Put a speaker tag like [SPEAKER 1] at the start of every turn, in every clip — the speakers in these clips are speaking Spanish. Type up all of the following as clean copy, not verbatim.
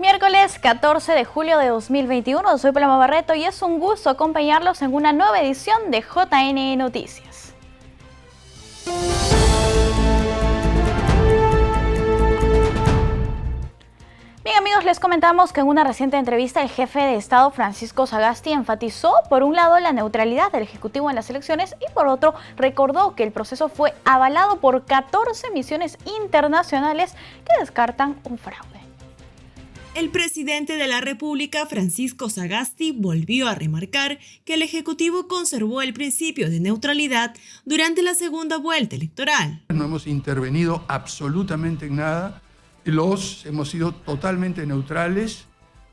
[SPEAKER 1] Miércoles 14 de julio de 2021, soy Paloma Barreto y es un gusto acompañarlos en una nueva edición de JN Noticias. Bien amigos, les comentamos que en una reciente entrevista el jefe de Estado Francisco Sagasti enfatizó por un lado la neutralidad del Ejecutivo en las elecciones y por otro recordó que el proceso fue avalado por 14 misiones internacionales que descartan un fraude.
[SPEAKER 2] El presidente de la República, Francisco Sagasti, volvió a remarcar que el Ejecutivo conservó el principio de neutralidad durante la segunda vuelta electoral.
[SPEAKER 3] No hemos intervenido absolutamente en nada, hemos sido totalmente neutrales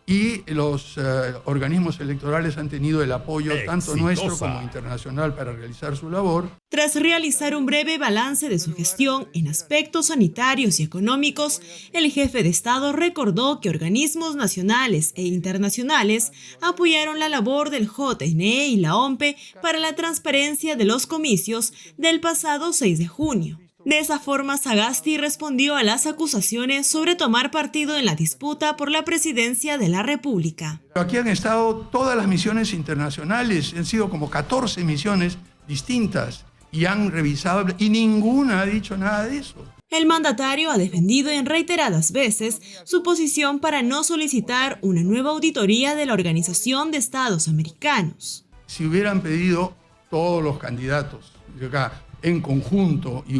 [SPEAKER 3] y los organismos electorales han tenido el apoyo tanto nuestro como internacional para realizar su labor.
[SPEAKER 2] Tras realizar un breve balance de su gestión en aspectos sanitarios y económicos, el jefe de Estado recordó que organismos nacionales e internacionales apoyaron la labor del JNE y la OMPE para la transparencia de los comicios del pasado 6 de junio. De esa forma, Sagasti respondió a las acusaciones sobre tomar partido en la disputa por la presidencia de la República.
[SPEAKER 3] Aquí han estado todas las misiones internacionales, han sido como 14 misiones distintas y han revisado y ninguna ha dicho nada de eso.
[SPEAKER 2] El mandatario ha defendido en reiteradas veces su posición para no solicitar una nueva auditoría de la Organización de Estados Americanos.
[SPEAKER 3] Si hubieran pedido todos los candidatos acá en conjunto y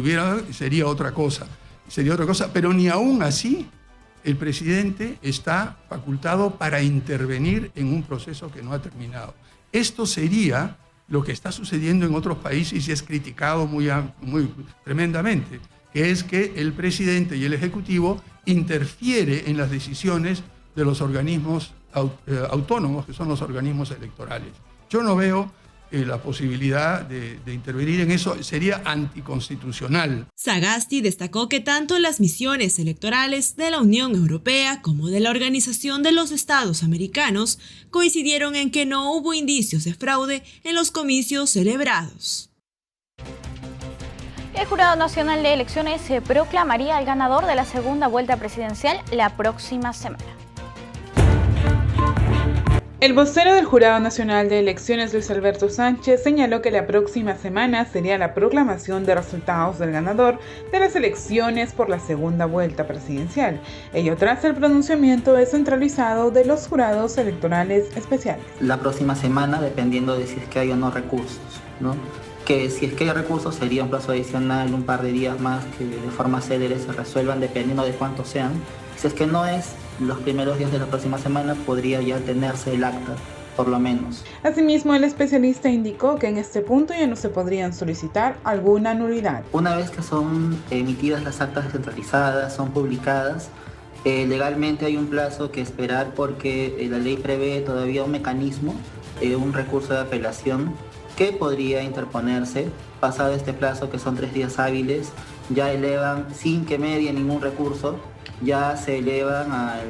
[SPEAKER 3] sería otra cosa, pero ni aún así el presidente está facultado para intervenir en un proceso que no ha terminado. Esto sería lo que está sucediendo en otros países y es criticado muy tremendamente, que es que el presidente y el Ejecutivo interfiere en las decisiones de los organismos autónomos, que son los organismos electorales. Yo no veo la posibilidad de intervenir en eso, sería anticonstitucional.
[SPEAKER 2] Sagasti destacó que tanto las misiones electorales de la Unión Europea como de la Organización de los Estados Americanos coincidieron en que no hubo indicios de fraude en los comicios celebrados.
[SPEAKER 1] El Jurado Nacional de Elecciones se proclamaría al ganador de la segunda vuelta presidencial la próxima semana.
[SPEAKER 4] El vocero del Jurado Nacional de Elecciones, Luis Alberto Sánchez, señaló que la próxima semana sería la proclamación de resultados del ganador de las elecciones por la segunda vuelta presidencial, ello tras el pronunciamiento descentralizado de los jurados electorales especiales.
[SPEAKER 5] La próxima semana, dependiendo de si es que hay o no recursos, ¿no? Que si es que hay recursos sería un plazo adicional, un par de días más que de forma célere se resuelvan dependiendo de cuántos sean. Si es que no es los primeros días de la próxima semana, podría ya tenerse el acta, por lo menos.
[SPEAKER 4] Asimismo, el especialista indicó que en este punto ya no se podrían solicitar alguna nulidad.
[SPEAKER 5] Una vez que son emitidas las actas descentralizadas, son publicadas, legalmente hay un plazo que esperar porque la ley prevé todavía un mecanismo, un recurso de apelación que podría interponerse. Pasado este plazo, que son 3 días hábiles, ya elevan, sin que medie ningún recurso, ya se elevan al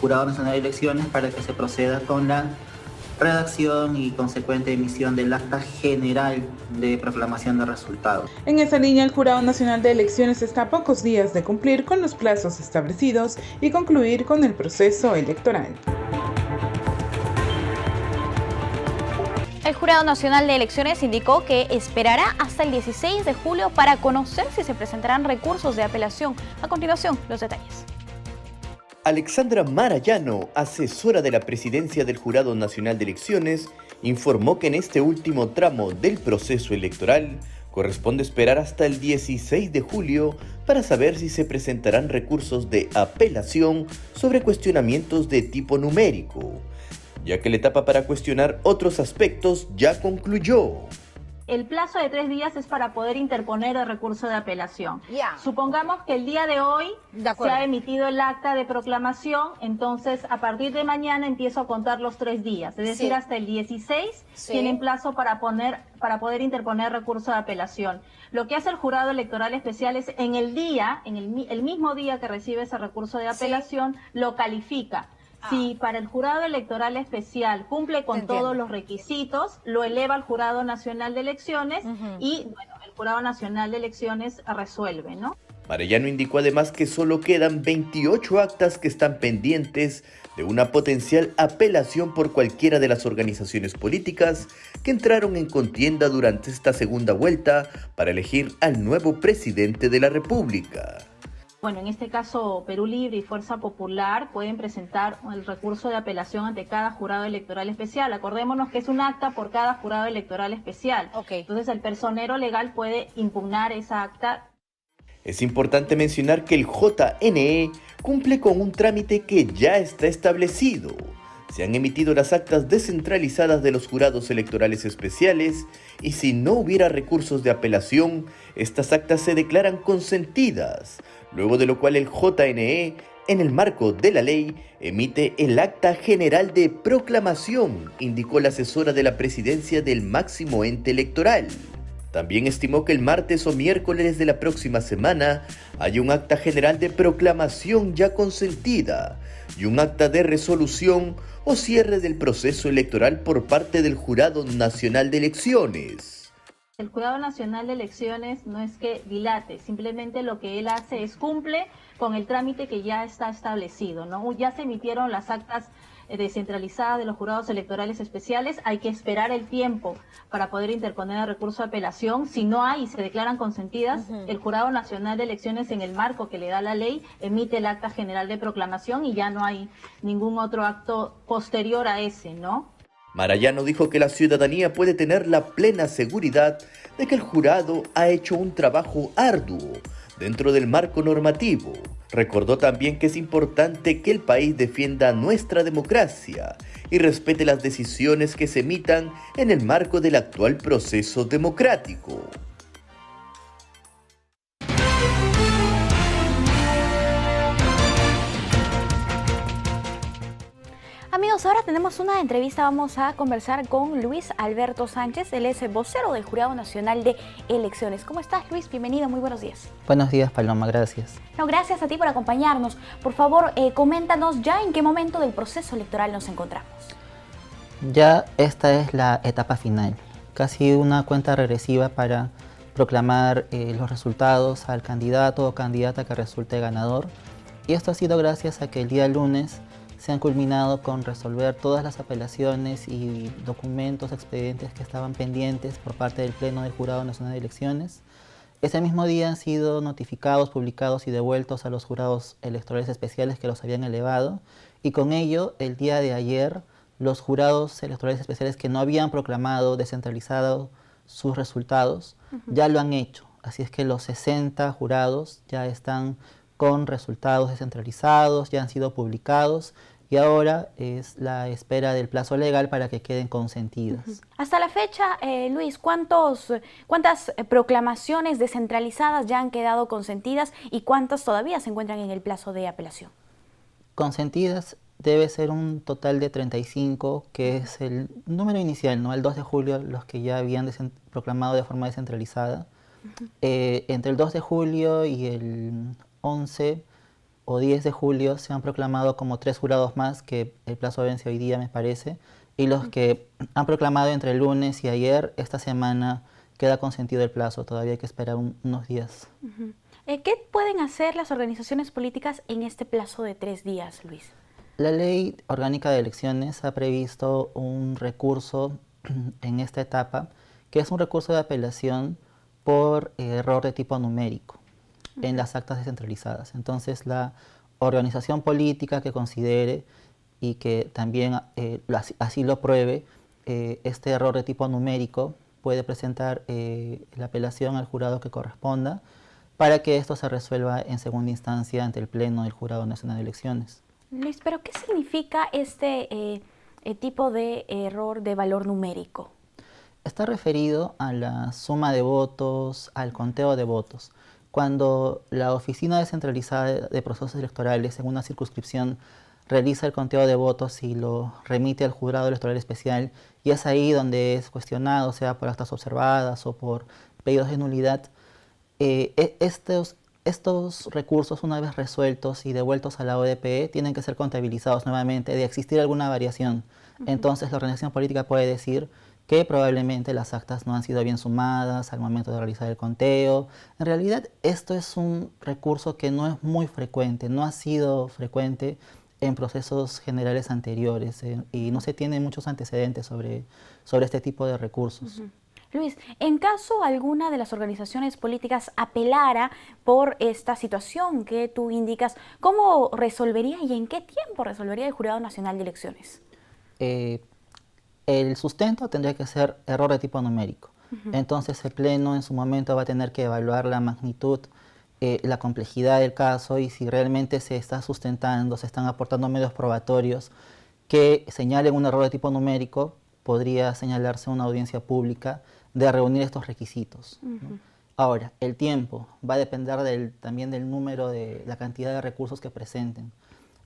[SPEAKER 5] Jurado Nacional de Elecciones para que se proceda con la redacción y consecuente emisión del acta general de proclamación de resultados.
[SPEAKER 4] En esa línea, el Jurado Nacional de Elecciones está a pocos días de cumplir con los plazos establecidos y concluir con el proceso electoral.
[SPEAKER 1] El Jurado Nacional de Elecciones indicó que esperará hasta el 16 de julio para conocer si se presentarán recursos de apelación. A continuación, los detalles.
[SPEAKER 6] Alexandra Marayano, asesora de la presidencia del Jurado Nacional de Elecciones, informó que en este último tramo del proceso electoral corresponde esperar hasta el 16 de julio para saber si se presentarán recursos de apelación sobre cuestionamientos de tipo numérico, ya que la etapa para cuestionar otros aspectos ya concluyó.
[SPEAKER 7] El plazo de 3 días es para poder interponer el recurso de apelación. Supongamos que el día de hoy se ha emitido el acta de proclamación, entonces a partir de mañana empiezo a contar los 3 días, es decir, hasta el 16 tienen plazo para poder interponer recurso de apelación. Lo que hace el jurado electoral especial es en el mismo día que recibe ese recurso de apelación, lo califica. Si para el jurado electoral especial cumple con todos los requisitos, lo eleva al Jurado Nacional de Elecciones y bueno, el Jurado Nacional de Elecciones resuelve, ¿no?
[SPEAKER 6] Marellano indicó además que solo quedan 28 actas que están pendientes de una potencial apelación por cualquiera de las organizaciones políticas que entraron en contienda durante esta segunda vuelta para elegir al nuevo presidente de la República.
[SPEAKER 7] Bueno, en este caso Perú Libre y Fuerza Popular pueden presentar el recurso de apelación ante cada jurado electoral especial. Acordémonos que es un acta por cada jurado electoral especial. Entonces el personero legal puede impugnar esa acta.
[SPEAKER 6] Es importante mencionar que el JNE cumple con un trámite que ya está establecido. Se han emitido las actas descentralizadas de los jurados electorales especiales y si no hubiera recursos de apelación, estas actas se declaran consentidas, luego de lo cual el JNE, en el marco de la ley, emite el Acta General de Proclamación, indicó la asesora de la presidencia del máximo ente electoral. También estimó que el martes o miércoles de la próxima semana hay un acta general de proclamación ya consentida y un acta de resolución o cierre del proceso electoral por parte del Jurado Nacional de Elecciones.
[SPEAKER 7] El Jurado Nacional de Elecciones no es que dilate, simplemente lo que él hace es cumple con el trámite que ya está establecido, ¿no? Ya se emitieron las actas descentralizadas de los jurados electorales especiales, hay que esperar el tiempo para poder interponer el recurso de apelación. Si no hay y se declaran consentidas, el Jurado Nacional de Elecciones, en el marco que le da la ley, emite el acta general de proclamación y ya no hay ningún otro acto posterior a ese, ¿no?
[SPEAKER 6] Marellano dijo que la ciudadanía puede tener la plena seguridad de que el jurado ha hecho un trabajo arduo dentro del marco normativo. Recordó también que es importante que el país defienda nuestra democracia y respete las decisiones que se emitan en el marco del actual proceso democrático.
[SPEAKER 1] Amigos, ahora tenemos una entrevista, vamos a conversar con Luis Alberto Sánchez, él es el vocero del Jurado Nacional de Elecciones. ¿Cómo estás, Luis? Bienvenido, muy buenos días.
[SPEAKER 8] Buenos días, Paloma, gracias.
[SPEAKER 1] No, gracias a ti por acompañarnos. Por favor, coméntanos ya en qué momento del proceso electoral nos encontramos.
[SPEAKER 8] Ya esta es la etapa final, casi una cuenta regresiva para proclamar los resultados al candidato o candidata que resulte ganador. Y esto ha sido gracias a que el día lunes se han culminado con resolver todas las apelaciones y documentos, expedientes que estaban pendientes por parte del Pleno del Jurado Nacional de Elecciones. Ese mismo día han sido notificados, publicados y devueltos a los jurados electorales especiales que los habían elevado. Y con ello, el día de ayer, los jurados electorales especiales que no habían proclamado descentralizado sus resultados, ya lo han hecho. Así es que los 60 jurados ya están con resultados descentralizados, ya han sido publicados. Y ahora es la espera del plazo legal para que queden consentidas.
[SPEAKER 1] Hasta la fecha, Luis, ¿cuántas proclamaciones descentralizadas ya han quedado consentidas y cuántas todavía se encuentran en el plazo de apelación?
[SPEAKER 8] Consentidas debe ser un total de 35, que es el número inicial, ¿no? El 2 de julio, los que ya habían proclamado de forma descentralizada. Entre el 2 de julio y el 11 o 10 de julio se han proclamado como 3 jurados más, que el plazo vence hoy día, me parece, y los que han proclamado entre el lunes y ayer, esta semana queda consentido el plazo, todavía hay que esperar unos días.
[SPEAKER 1] ¿Qué pueden hacer las organizaciones políticas en este plazo de 3 días, Luis?
[SPEAKER 8] La Ley Orgánica de Elecciones ha previsto un recurso en esta etapa, que es un recurso de apelación por error de tipo numérico en las actas descentralizadas. Entonces la organización política que considere y que también así lo pruebe este error de tipo numérico puede presentar la apelación al jurado que corresponda para que esto se resuelva en segunda instancia ante el Pleno del Jurado Nacional de Elecciones.
[SPEAKER 1] Luis, ¿pero qué significa este tipo de error de valor numérico?
[SPEAKER 8] Está referido a la suma de votos, al conteo de votos. Cuando la Oficina Descentralizada de Procesos Electorales en una circunscripción realiza el conteo de votos y lo remite al Jurado Electoral Especial, y es ahí donde es cuestionado, sea por actas observadas o por pedidos de nulidad, estos recursos, una vez resueltos y devueltos a la ODPE, tienen que ser contabilizados nuevamente de existir alguna variación. Entonces la organización política puede decir que probablemente las actas no han sido bien sumadas al momento de realizar el conteo. En realidad, esto es un recurso que no es muy frecuente, no ha sido frecuente en procesos generales anteriores y no se tienen muchos antecedentes sobre este tipo de recursos.
[SPEAKER 1] Luis, en caso alguna de las organizaciones políticas apelara por esta situación que tú indicas, ¿cómo resolvería y en qué tiempo resolvería el Jurado Nacional de Elecciones?
[SPEAKER 8] El sustento tendría que ser error de tipo numérico. Entonces el Pleno en su momento va a tener que evaluar la magnitud, la complejidad del caso y si realmente se está sustentando, se están aportando medios probatorios que señalen un error de tipo numérico, podría señalarse una audiencia pública de reunir estos requisitos, ¿no? Ahora, el tiempo va a depender también del número, de la cantidad de recursos que presenten.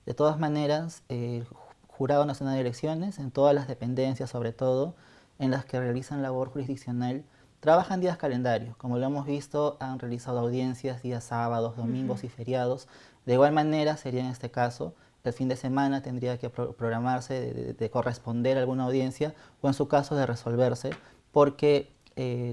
[SPEAKER 8] De todas maneras, el Jurado Nacional de Elecciones, en todas las dependencias, sobre todo en las que realizan labor jurisdiccional, trabajan días calendarios. Como lo hemos visto, han realizado audiencias días sábados, domingos y feriados. De igual manera, sería en este caso, el fin de semana tendría que programarse de corresponder a alguna audiencia o en su caso de resolverse, porque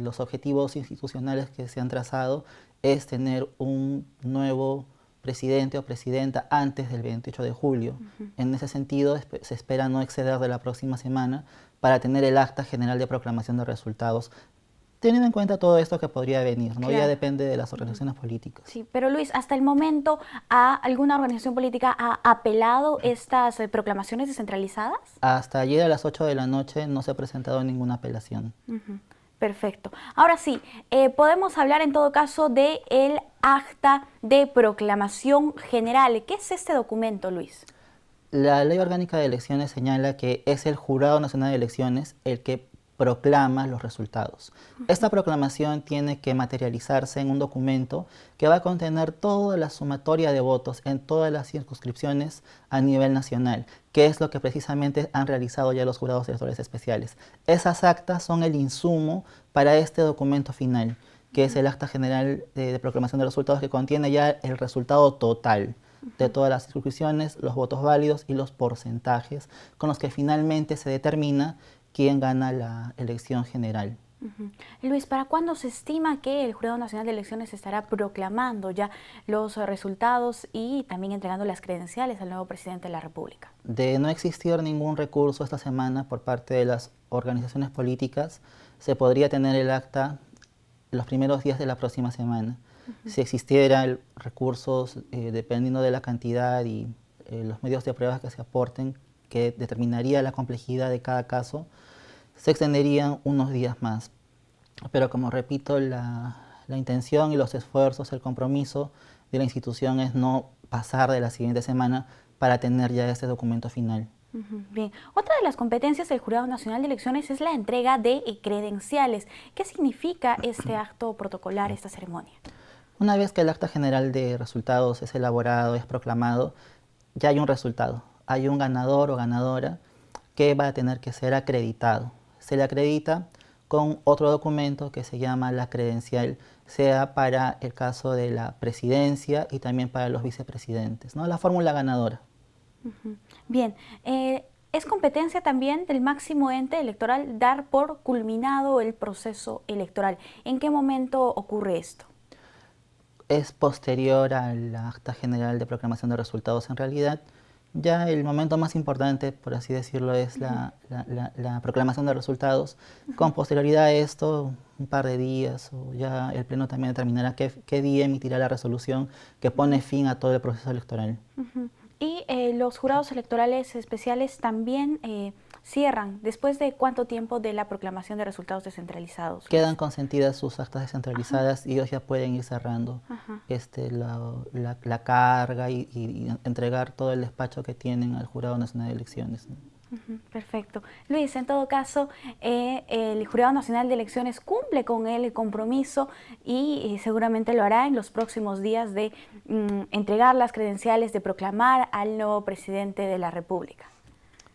[SPEAKER 8] los objetivos institucionales que se han trazado es tener un nuevo presidente o presidenta antes del 28 de julio. En ese sentido, se espera no exceder de la próxima semana para tener el acta general de proclamación de resultados, teniendo en cuenta todo esto que podría venir, ¿no?
[SPEAKER 1] Claro.
[SPEAKER 8] Ya depende de las organizaciones políticas.
[SPEAKER 1] Sí, pero Luis, hasta el momento, ¿alguna organización política ha apelado estas proclamaciones descentralizadas?
[SPEAKER 8] Hasta ayer a las 8 de la noche no se ha presentado ninguna apelación.
[SPEAKER 1] Perfecto. Ahora sí, podemos hablar en todo caso de el acta de proclamación general. ¿Qué es este documento, Luis?
[SPEAKER 8] La Ley Orgánica de Elecciones señala que es el Jurado Nacional de Elecciones el que proclama los resultados. Esta proclamación tiene que materializarse en un documento que va a contener toda la sumatoria de votos en todas las circunscripciones a nivel nacional, que es lo que precisamente han realizado ya los jurados electorales especiales. Esas actas son el insumo para este documento final, que es el acta general de proclamación de resultados, que contiene ya el resultado total de todas las circunscripciones, los votos válidos y los porcentajes con los que finalmente se determina quién gana la elección general.
[SPEAKER 1] Luis, ¿para cuándo se estima que el Jurado Nacional de Elecciones estará proclamando ya los resultados y también entregando las credenciales al nuevo presidente de la República?
[SPEAKER 8] De no existir ningún recurso esta semana por parte de las organizaciones políticas, se podría tener el acta los primeros días de la próxima semana. Si existieran recursos, dependiendo de la cantidad y los medios de pruebas que se aporten, que determinaría la complejidad de cada caso, se extenderían unos días más. Pero como repito, la intención y los esfuerzos, el compromiso de la institución es no pasar de la siguiente semana para tener ya este documento final.
[SPEAKER 1] Bien, otra de las competencias del Jurado Nacional de Elecciones es la entrega de credenciales. ¿Qué significa este acto protocolar, esta ceremonia?
[SPEAKER 8] Una vez que el acta general de resultados es elaborado, es proclamado, ya hay un resultado. Hay un ganador o ganadora que va a tener que ser acreditado. Se le acredita con otro documento que se llama la credencial, sea para el caso de la presidencia y también para los vicepresidentes, ¿no? La fórmula ganadora.
[SPEAKER 1] Bien, es competencia también del máximo ente electoral dar por culminado el proceso electoral. ¿En qué momento ocurre esto?
[SPEAKER 8] Es posterior al acta general de proclamación de resultados en realidad. Ya el momento más importante, por así decirlo, es la proclamación de resultados. Con posterioridad a esto, un par de días, o ya el Pleno también determinará qué día emitirá la resolución que pone fin a todo el proceso electoral.
[SPEAKER 1] Y los jurados electorales especiales también cierran después de ¿cuánto tiempo de la proclamación de resultados descentralizados?
[SPEAKER 8] Quedan consentidas sus actas descentralizadas y ellos ya pueden ir cerrando la carga y entregar todo el despacho que tienen al Jurado Nacional de Elecciones, ¿no?
[SPEAKER 1] Perfecto. Luis, en todo caso, el Jurado Nacional de Elecciones cumple con el compromiso y seguramente lo hará en los próximos días de entregar las credenciales, de proclamar al nuevo presidente de la República.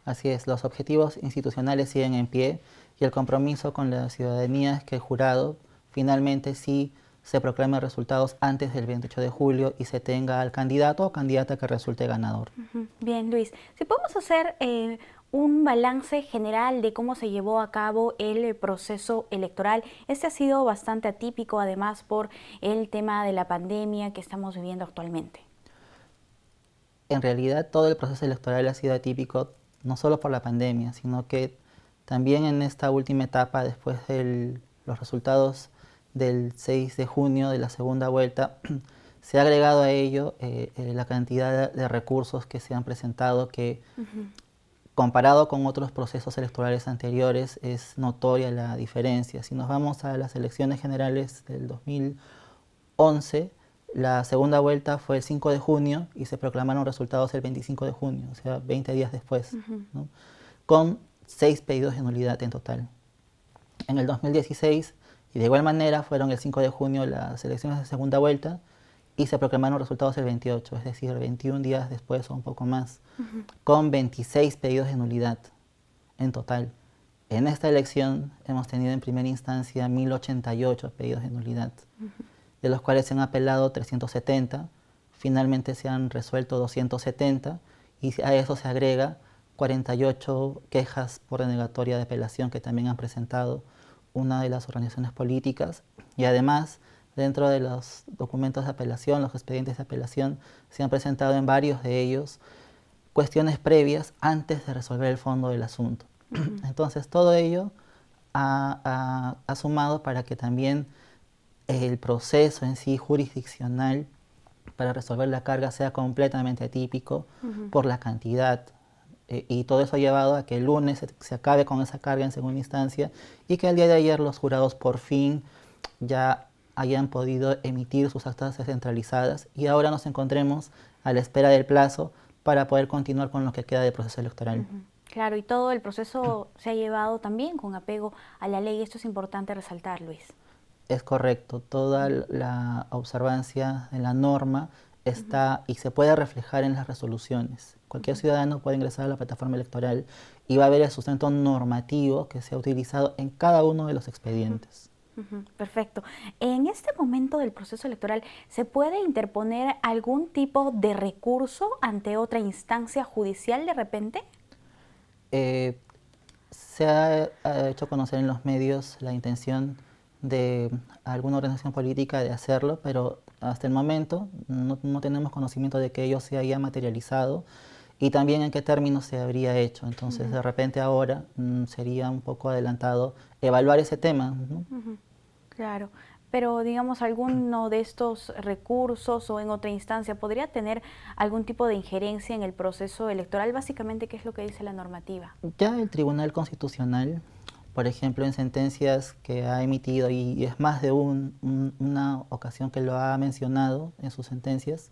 [SPEAKER 8] Así es, los objetivos institucionales siguen en pie y el compromiso con la ciudadanía es que el jurado finalmente sí se proclame resultados antes del 28 de julio y se tenga al candidato o candidata que resulte ganador.
[SPEAKER 1] Bien, Luis, si podemos hacer un balance general de cómo se llevó a cabo el proceso electoral. Este ha sido bastante atípico, además, por el tema de la pandemia que estamos viviendo actualmente.
[SPEAKER 8] En realidad, todo el proceso electoral ha sido atípico, no solo por la pandemia, sino que también en esta última etapa, después de los resultados del 6 de junio de la segunda vuelta, se ha agregado a ello la cantidad de recursos que se han presentado que, comparado con otros procesos electorales anteriores, es notoria la diferencia. Si nos vamos a las elecciones generales del 2011, la segunda vuelta fue el 5 de junio y se proclamaron resultados el 25 de junio, o sea, 20 días después, ¿no? Con 6 pedidos de nulidad en total. En el 2016, y de igual manera, fueron el 5 de junio las elecciones de segunda vuelta y se proclamaron resultados el 28, es decir, 21 días después o un poco más, con 26 pedidos de nulidad en total. En esta elección hemos tenido en primera instancia 1.088 pedidos de nulidad, de los cuales se han apelado 370, finalmente se han resuelto 270 y a eso se agrega 48 quejas por denegatoria de apelación que también han presentado una de las organizaciones políticas, y además dentro de los documentos de apelación, los expedientes de apelación, se han presentado en varios de ellos cuestiones previas antes de resolver el fondo del asunto. Entonces todo ello ha sumado para que también el proceso en sí jurisdiccional para resolver la carga sea completamente atípico por la cantidad. Y todo eso ha llevado a que el lunes se acabe con esa carga en segunda instancia y que el día de ayer los jurados por fin ya hayan podido emitir sus actas descentralizadas y ahora nos encontremos a la espera del plazo para poder continuar con lo que queda del proceso electoral.
[SPEAKER 1] Claro, y todo el proceso se ha llevado también con apego a la ley. Esto es importante resaltar, Luis.
[SPEAKER 8] Es correcto, toda la observancia de la norma está y se puede reflejar en las resoluciones. Cualquier ciudadano puede ingresar a la plataforma electoral y va a ver el sustento normativo que se ha utilizado en cada uno de los expedientes.
[SPEAKER 1] Perfecto. En este momento del proceso electoral, ¿se puede interponer algún tipo de recurso ante otra instancia judicial de repente?
[SPEAKER 8] Se ha hecho conocer en los medios la intención de alguna organización política de hacerlo, pero hasta el momento no tenemos conocimiento de que ello se haya materializado y también en qué términos se habría hecho. Entonces, de repente ahora sería un poco adelantado evaluar ese tema, ¿no?
[SPEAKER 1] Claro, pero digamos, ¿alguno de estos recursos o en otra instancia podría tener algún tipo de injerencia en el proceso electoral? Básicamente, ¿qué es lo que dice la normativa?
[SPEAKER 8] Ya el Tribunal Constitucional, por ejemplo, en sentencias que ha emitido, y es más de una ocasión que lo ha mencionado en sus sentencias,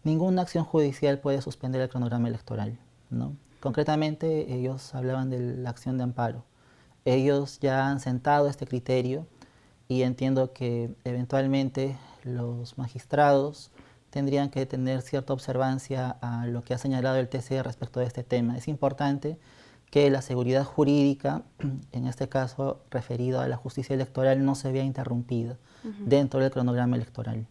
[SPEAKER 8] ninguna acción judicial puede suspender el cronograma electoral, ¿no? Concretamente, ellos hablaban de la acción de amparo. Ellos ya han sentado este criterio y entiendo que eventualmente los magistrados tendrían que tener cierta observancia a lo que ha señalado el TC respecto de este tema. Es importante que la seguridad jurídica, en este caso referido a la justicia electoral, no se vea interrumpida dentro del cronograma electoral.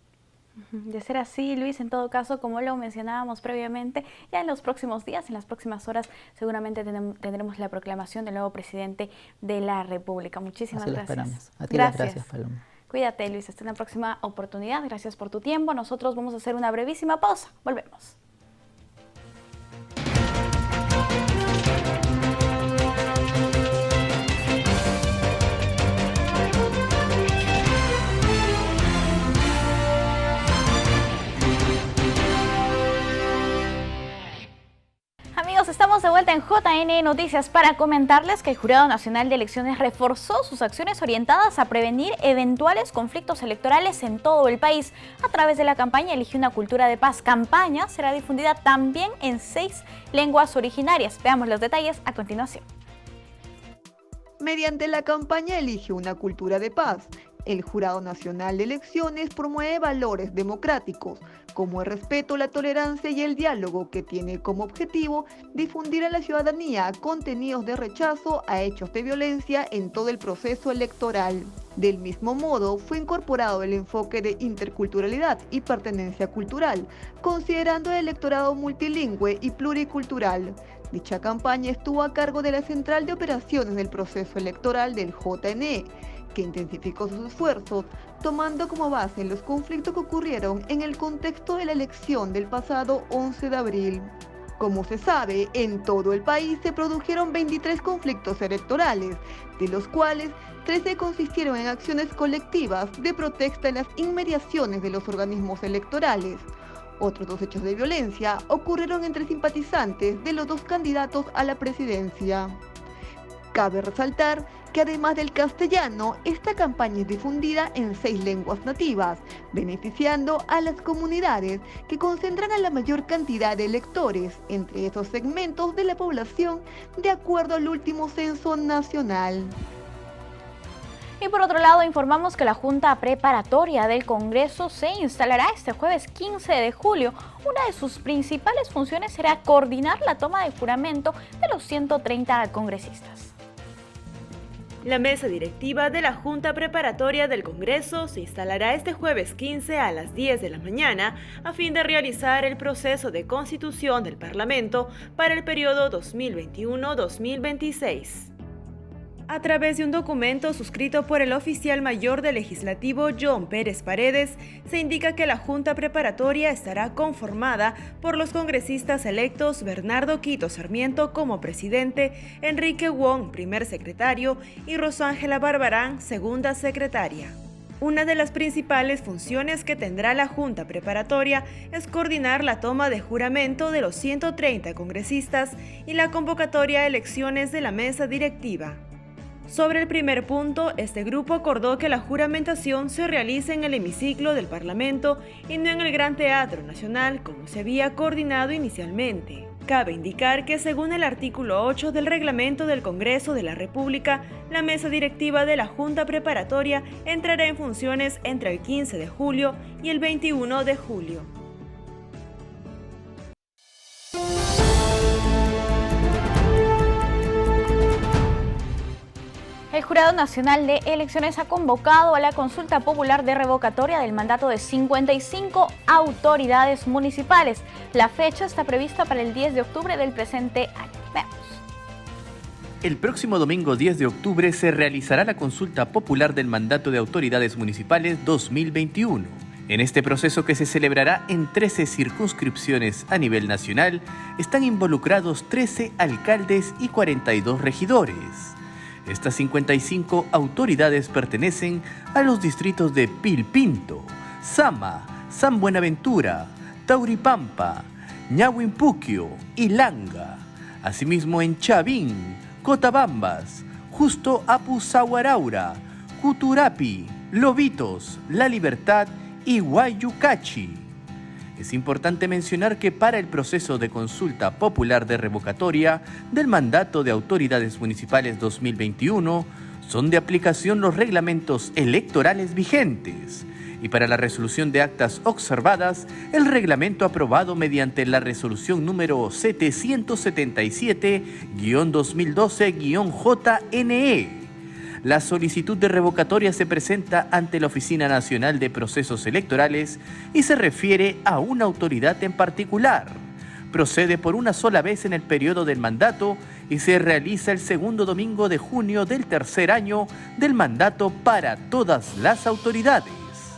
[SPEAKER 1] De ser así, Luis, en todo caso, como lo mencionábamos previamente, ya en los próximos días, en las próximas horas, seguramente tendremos la proclamación del nuevo presidente de la República. Muchísimas gracias.
[SPEAKER 8] Esperamos. A ti las gracias, Paloma.
[SPEAKER 1] Cuídate, Luis, hasta una próxima oportunidad. Gracias por tu tiempo. Nosotros vamos a hacer una brevísima pausa. Volvemos. Estamos de vuelta en JN Noticias para comentarles que el Jurado Nacional de Elecciones reforzó sus acciones orientadas a prevenir eventuales conflictos electorales en todo el país. A través de la campaña Elige una cultura de paz. Campaña será difundida también en 6 lenguas originarias. Veamos los detalles a continuación.
[SPEAKER 9] Mediante la campaña Elige una cultura de paz, el Jurado Nacional de Elecciones promueve valores democráticos, como el respeto, la tolerancia y el diálogo, que tiene como objetivo difundir a la ciudadanía contenidos de rechazo a hechos de violencia en todo el proceso electoral. Del mismo modo, fue incorporado el enfoque de interculturalidad y pertenencia cultural, considerando el electorado multilingüe y pluricultural. Dicha campaña estuvo a cargo de la Central de Operaciones del Proceso Electoral del JNE, que intensificó sus esfuerzos, tomando como base los conflictos que ocurrieron en el contexto de la elección del pasado 11 de abril. Como se sabe, en todo el país se produjeron 23 conflictos electorales, de los cuales 13 consistieron en acciones colectivas de protesta en las inmediaciones de los organismos electorales. Otros 2 hechos de violencia ocurrieron entre simpatizantes de los 2 candidatos a la presidencia. Cabe resaltar que además del castellano, esta campaña es difundida en 6 lenguas nativas, beneficiando a las comunidades que concentran a la mayor cantidad de electores entre esos segmentos de la población, de acuerdo al último censo nacional.
[SPEAKER 1] Y por otro lado, informamos que la Junta Preparatoria del Congreso se instalará este jueves 15 de julio. Una de sus principales funciones será coordinar la toma de juramento de los 130 congresistas.
[SPEAKER 2] La mesa directiva de la Junta Preparatoria del Congreso se instalará este jueves 15 a las 10 de la mañana a fin de realizar el proceso de constitución del Parlamento para el periodo 2021-2026. A través de un documento suscrito por el oficial mayor del Legislativo, John Pérez Paredes, se indica que la Junta Preparatoria estará conformada por los congresistas electos Bernardo Quito Sarmiento como presidente, Enrique Wong, primer secretario, y Rosángela Barbarán, segunda secretaria. Una de las principales funciones que tendrá la Junta Preparatoria es coordinar la toma de juramento de los 130 congresistas y la convocatoria a elecciones de la mesa directiva. Sobre el primer punto, este grupo acordó que la juramentación se realice en el hemiciclo del Parlamento y no en el Gran Teatro Nacional, como se había coordinado inicialmente. Cabe indicar que según el artículo 8 del Reglamento del Congreso de la República, la mesa directiva de la Junta Preparatoria entrará en funciones entre el 15 de julio y el 21 de julio.
[SPEAKER 1] El Jurado Nacional de Elecciones ha convocado a la consulta popular de revocatoria del mandato de 55 autoridades municipales. La fecha está prevista para el 10 de octubre del presente año. Veamos.
[SPEAKER 6] El próximo domingo 10 de octubre se realizará la consulta popular del mandato de autoridades municipales 2021. En este proceso, que se celebrará en 13 circunscripciones a nivel nacional, están involucrados 13 alcaldes y 42 regidores. Estas 55 autoridades pertenecen a los distritos de Pilpinto, Sama, San Buenaventura, Tauripampa, Ñahuimpuquio y Langa. Asimismo en Chavín, Cotabambas, Justo Apusahuaraura, Cuturapi, Lobitos, La Libertad y Guayucachi. Es importante mencionar que para el proceso de consulta popular de revocatoria del mandato de autoridades municipales 2021 son de aplicación los reglamentos electorales vigentes y para la resolución de actas observadas el reglamento aprobado mediante la resolución número 777-2012-JNE. La solicitud de revocatoria se presenta ante la Oficina Nacional de Procesos Electorales y se refiere a una autoridad en particular. Procede por una sola vez en el periodo del mandato y se realiza el segundo domingo de junio del tercer año del mandato para todas las autoridades.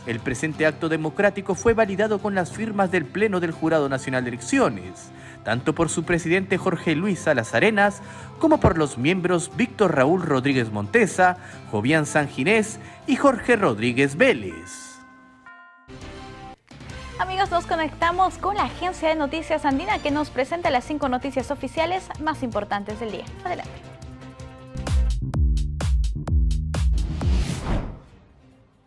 [SPEAKER 6] El presente acto democrático fue validado con las firmas del Pleno del Jurado Nacional de Elecciones, tanto por su presidente Jorge Luis Salas Arenas, como por los miembros Víctor Raúl Rodríguez Montesa, Jovián Sanginés y Jorge Rodríguez Vélez.
[SPEAKER 1] Amigos, nos conectamos con la Agencia de Noticias Andina, que nos presenta las 5 noticias oficiales más importantes del día. Adelante.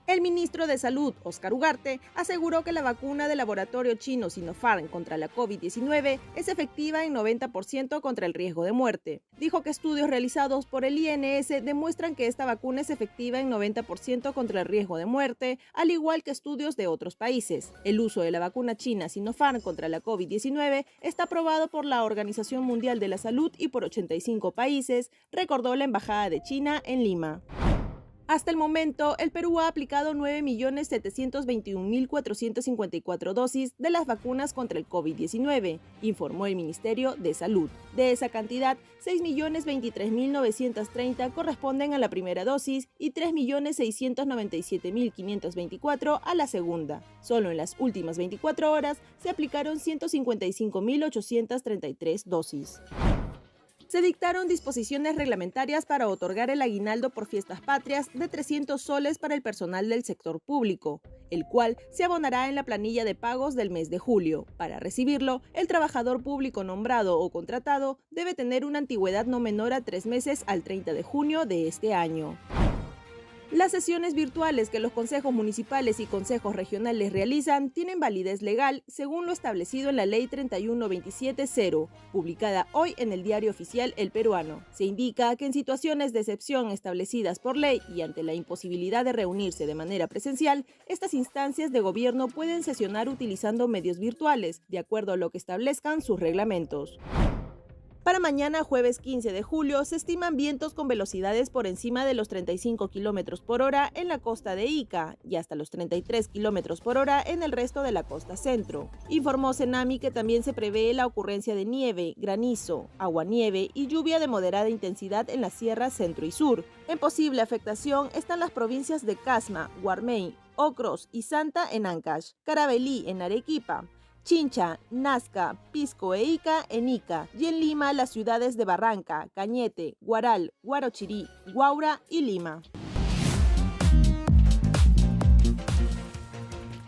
[SPEAKER 10] El ministro de Salud, Óscar Ugarte, aseguró que la vacuna del laboratorio chino Sinopharm contra la COVID-19 es efectiva en 90% contra el riesgo de muerte. Dijo que estudios realizados por el INS demuestran que esta vacuna es efectiva en 90% contra el riesgo de muerte, al igual que estudios de otros países. El uso de la vacuna china Sinopharm contra la COVID-19 está aprobado por la Organización Mundial de la Salud y por 85 países, recordó la Embajada de China en Lima. Hasta el momento, el Perú ha aplicado 9.721.454 dosis de las vacunas contra el COVID-19, informó el Ministerio de Salud. De esa cantidad, 6.023.930 corresponden a la primera dosis y 3.697.524 a la segunda. Solo en las últimas 24 horas se aplicaron 155.833 dosis. Se dictaron disposiciones reglamentarias para otorgar el aguinaldo por fiestas patrias de 300 soles para el personal del sector público, el cual se abonará en la planilla de pagos del mes de julio. Para recibirlo, el trabajador público nombrado o contratado debe tener una antigüedad no menor a 3 meses al 30 de junio de este año. Las sesiones virtuales que los consejos municipales y consejos regionales realizan tienen validez legal según lo establecido en la Ley 31270, publicada hoy en el Diario Oficial El Peruano. Se indica que en situaciones de excepción establecidas por ley y ante la imposibilidad de reunirse de manera presencial, estas instancias de gobierno pueden sesionar utilizando medios virtuales, de acuerdo a lo que establezcan sus reglamentos. Para mañana, jueves 15 de julio, se estiman vientos con velocidades por encima de los 35 km por hora en la costa de Ica y hasta los 33 km por hora en el resto de la costa centro. Informó Cenami que también se prevé la ocurrencia de nieve, granizo, aguanieve y lluvia de moderada intensidad en las sierras centro y sur. En posible afectación están las provincias de Casma, Guarmey, Ocros y Santa en Ancash, Carabelí en Arequipa, Chincha, Nazca, Pisco e Ica en Ica, y en Lima las ciudades de Barranca, Cañete, Guaral, Huarochirí, Huaura y Lima.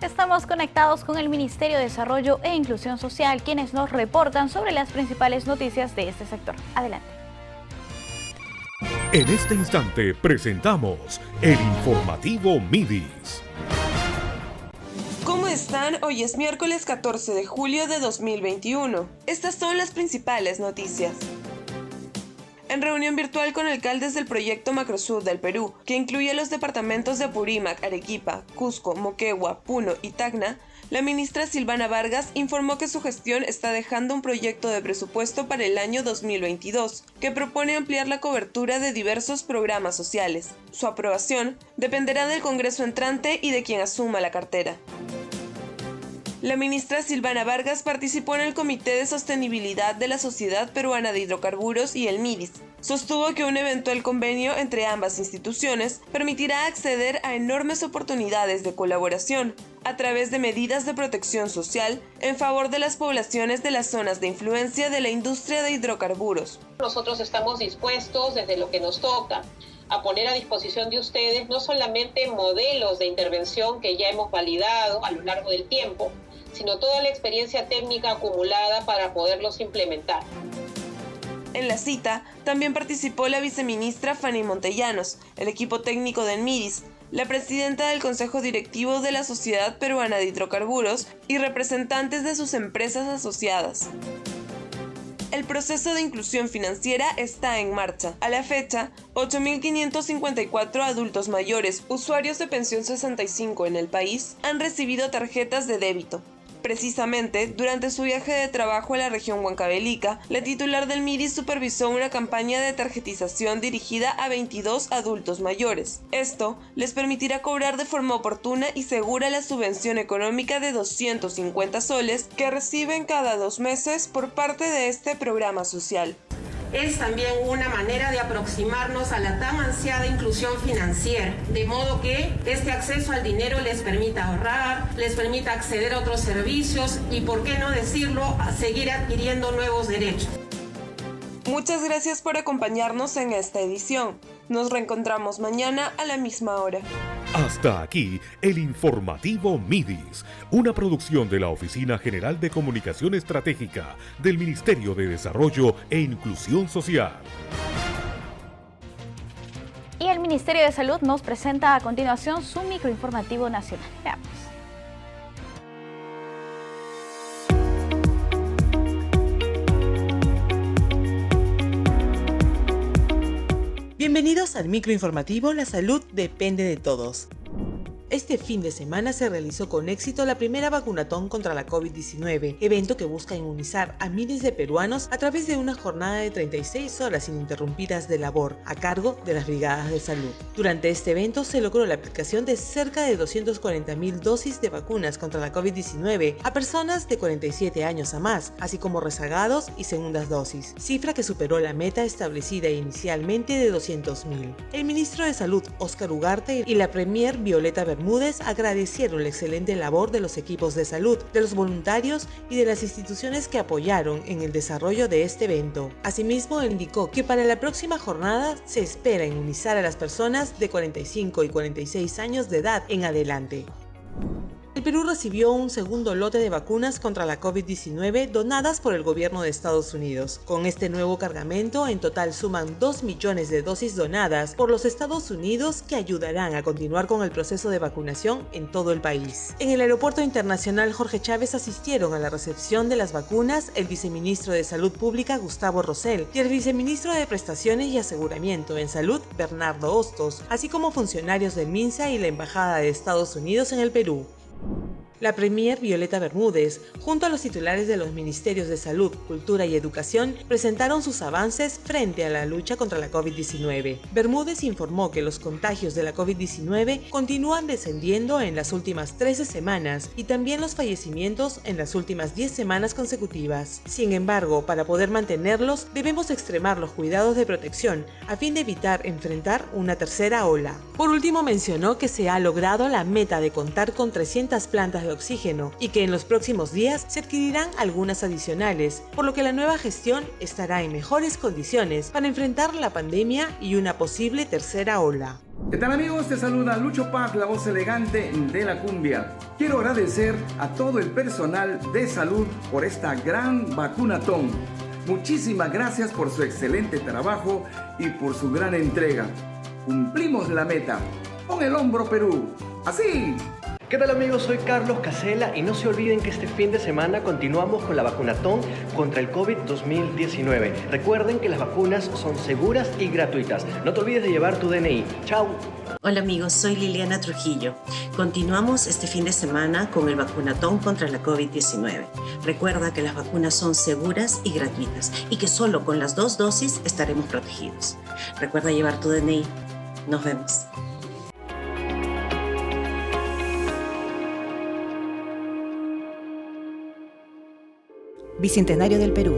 [SPEAKER 1] Estamos conectados con el Ministerio de Desarrollo e Inclusión Social, quienes nos reportan sobre las principales noticias de este sector. Adelante.
[SPEAKER 11] En este instante presentamos el informativo Midis.
[SPEAKER 12] ¿Cómo están? Hoy es miércoles 14 de julio de 2021. Estas son las principales noticias. En reunión virtual con alcaldes del proyecto Macrosur del Perú, que incluye los departamentos de Apurímac, Arequipa, Cusco, Moquegua, Puno y Tacna, la ministra Silvana Vargas informó que su gestión está dejando un proyecto de presupuesto para el año 2022, que propone ampliar la cobertura de diversos programas sociales. Su aprobación dependerá del Congreso entrante y de quien asuma la cartera. La ministra Silvana Vargas participó en el Comité de Sostenibilidad de la Sociedad Peruana de Hidrocarburos y el MIDIS. Sostuvo que un eventual convenio entre ambas instituciones permitirá acceder a enormes oportunidades de colaboración a través de medidas de protección social en favor de las poblaciones de las zonas de influencia de la industria de hidrocarburos.
[SPEAKER 13] Nosotros estamos dispuestos, desde lo que nos toca, a poner a disposición de ustedes no solamente modelos de intervención que ya hemos validado a lo largo del tiempo, sino toda la experiencia técnica acumulada para poderlos implementar.
[SPEAKER 12] En la cita también participó la viceministra Fanny Montellanos, el equipo técnico del MIDIS, la presidenta del Consejo Directivo de la Sociedad Peruana de Hidrocarburos y representantes de sus empresas asociadas. El proceso de inclusión financiera está en marcha. A la fecha, 8.554 adultos mayores, usuarios de pensión 65 en el país, han recibido tarjetas de débito. Precisamente, durante su viaje de trabajo a la región Huancavelica, la titular del MIDIS supervisó una campaña de tarjetización dirigida a 22 adultos mayores. Esto les permitirá cobrar de forma oportuna y segura la subvención económica de 250 soles que reciben cada 2 meses por parte de este programa social.
[SPEAKER 14] Es también una manera de aproximarnos a la tan ansiada inclusión financiera, de modo que este acceso al dinero les permita ahorrar, les permita acceder a otros servicios y, por qué no decirlo, a seguir adquiriendo nuevos derechos.
[SPEAKER 12] Muchas gracias por acompañarnos en esta edición. Nos reencontramos mañana a la misma hora.
[SPEAKER 11] Hasta aquí el informativo Midis, una producción de la Oficina General de Comunicación Estratégica del Ministerio de Desarrollo e Inclusión Social.
[SPEAKER 1] Y el Ministerio de Salud nos presenta a continuación su microinformativo nacional. Veamos.
[SPEAKER 15] Bienvenidos al microinformativo La Salud depende de todos. Este fin de semana se realizó con éxito la primera vacunatón contra la COVID-19, evento que busca inmunizar a miles de peruanos a través de una jornada de 36 horas ininterrumpidas de labor a cargo de las brigadas de salud. Durante este evento se logró la aplicación de cerca de 240.000 dosis de vacunas contra la COVID-19 a personas de 47 años a más, así como rezagados y segundas dosis, cifra que superó la meta establecida inicialmente de 200.000. El ministro de Salud, Óscar Ugarte, y la premier Violeta Bermúdez agradecieron la excelente labor de los equipos de salud, de los voluntarios y de las instituciones que apoyaron en el desarrollo de este evento. Asimismo, indicó que para la próxima jornada se espera inmunizar a las personas de 45 y 46 años de edad en adelante. El Perú recibió un segundo lote de vacunas contra la COVID-19 donadas por el gobierno de Estados Unidos. Con este nuevo cargamento, en total suman 2 millones de dosis donadas por los Estados Unidos que ayudarán a continuar con el proceso de vacunación en todo el país. En el Aeropuerto Internacional Jorge Chávez asistieron a la recepción de las vacunas el viceministro de Salud Pública, Gustavo Rosell, y el viceministro de Prestaciones y Aseguramiento en Salud, Bernardo Hostos, así como funcionarios del MINSA y la Embajada de Estados Unidos en el Perú. La premier Violeta Bermúdez, junto a los titulares de los Ministerios de Salud, Cultura y Educación, presentaron sus avances frente a la lucha contra la COVID-19. Bermúdez informó que los contagios de la COVID-19 continúan descendiendo en las últimas 13 semanas y también los fallecimientos en las últimas 10 semanas consecutivas. Sin embargo, para poder mantenerlos, debemos extremar los cuidados de protección a fin de evitar enfrentar una tercera ola. Por último, mencionó que se ha logrado la meta de contar con 300 plantas de oxígeno y que en los próximos días se adquirirán algunas adicionales, por lo que la nueva gestión estará en mejores condiciones para enfrentar la pandemia y una posible tercera ola.
[SPEAKER 16] ¿Qué tal amigos? Te saluda Lucho Paz, la voz elegante de la cumbia. Quiero agradecer a todo el personal de salud por esta gran vacunatón. Muchísimas gracias por su excelente trabajo y por su gran entrega. Cumplimos la meta. Pon el hombro, Perú. ¡Así!
[SPEAKER 17] ¿Qué tal amigos? Soy Carlos Casella y no se olviden que este fin de semana continuamos con la vacunatón contra el COVID 2019. Recuerden que las vacunas son seguras y gratuitas. No te olvides de llevar tu DNI. ¡Chao!
[SPEAKER 18] Hola amigos, soy Liliana Trujillo. Continuamos este fin de semana con el vacunatón contra la COVID-19. Recuerda que las vacunas son seguras y gratuitas y que solo con las 2 dosis estaremos protegidos. Recuerda llevar tu DNI. Nos vemos.
[SPEAKER 19] Bicentenario del Perú.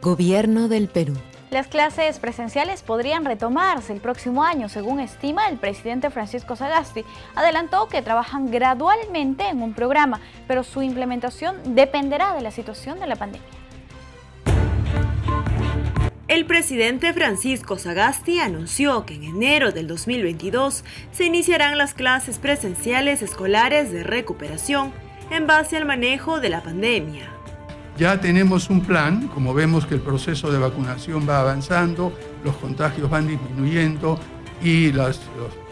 [SPEAKER 19] Gobierno del Perú.
[SPEAKER 1] Las clases presenciales podrían retomarse el próximo año, según estima el presidente Francisco Sagasti. Adelantó que trabajan gradualmente en un programa, pero su implementación dependerá de la situación de la pandemia.
[SPEAKER 2] El presidente Francisco Sagasti anunció que en enero del 2022 se iniciarán las clases presenciales escolares de recuperación en base al manejo de la pandemia.
[SPEAKER 3] Ya tenemos un plan, como vemos que el proceso de vacunación va avanzando, los contagios van disminuyendo y los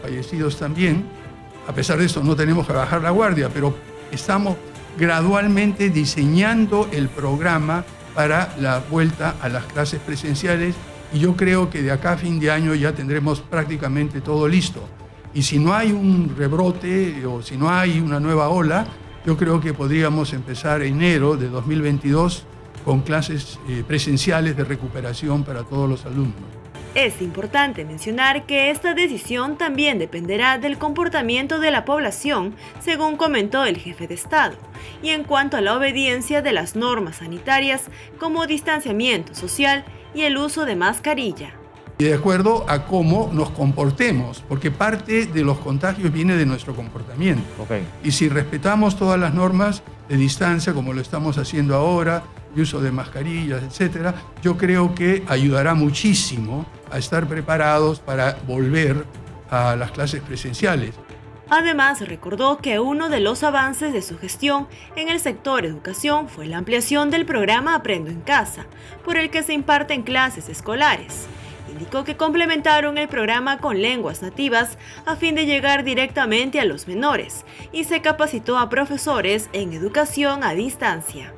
[SPEAKER 3] fallecidos también. A pesar de eso no tenemos que bajar la guardia, pero estamos gradualmente diseñando el programa para la vuelta a las clases presenciales y yo creo que de acá a fin de año ya tendremos prácticamente todo listo. Y si no hay un rebrote o si no hay una nueva ola, yo creo que podríamos empezar enero de 2022 con clases presenciales de recuperación para todos los alumnos.
[SPEAKER 2] Es importante mencionar que esta decisión también dependerá del comportamiento de la población, según comentó el jefe de Estado, y en cuanto a la obediencia de las normas sanitarias como distanciamiento social y el uso de mascarilla.
[SPEAKER 3] Y de acuerdo a cómo nos comportemos, porque parte de los contagios viene de nuestro comportamiento. Y si respetamos todas las normas de distancia, como lo estamos haciendo ahora, de uso de mascarillas, etcétera, yo creo que ayudará muchísimo a estar preparados para volver a las clases presenciales.
[SPEAKER 2] Además, recordó que uno de los avances de su gestión en el sector educación fue la ampliación del programa Aprendo en Casa, por el que se imparten clases escolares. Indicó que complementaron el programa con lenguas nativas a fin de llegar directamente a los menores y se capacitó a profesores en educación a distancia.